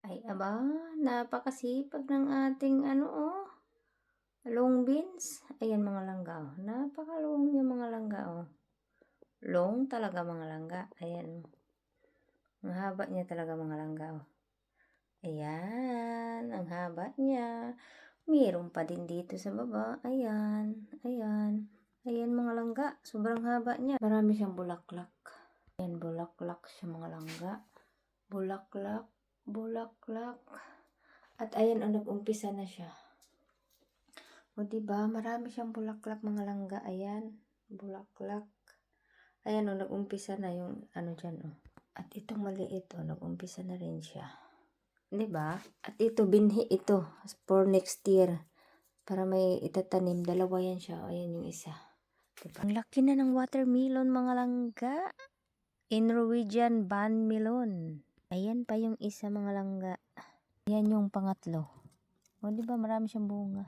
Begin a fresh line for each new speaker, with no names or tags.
Ay aba, napakasipag ng ating long beans. Ayan mga langga, oh. Napakalong yung mga langga, oh. Long talaga mga langga. Ayan, oh. Ang haba niya talaga mga langga, oh. Ayan, ang haba niya. Mayroon pa din dito sa baba. Ayan, ayan. Ayan mga langga, sobrang haba niya. Marami siyang bulaklak. Ayan, bulaklak siya mga langga. Bulaklak, bulaklak. At ayan, nag-umpisa na siya. O diba, marami siyang bulaklak mga langga. Ayan, bulaklak. Ayan, nag-umpisa na yung dyan, oh. At itong maliit, nag-umpisa na rin siya. Diba? At ito, binhi ito for next year. Para may itatanim. Dalawa yan siya. Ayan yung isa. Diba? Ang laki na ng watermelon mga langga. In Norwegian ban melon. Ayan pa yung isa mga langga. Ayan yung pangatlo. O diba marami siyang bunga.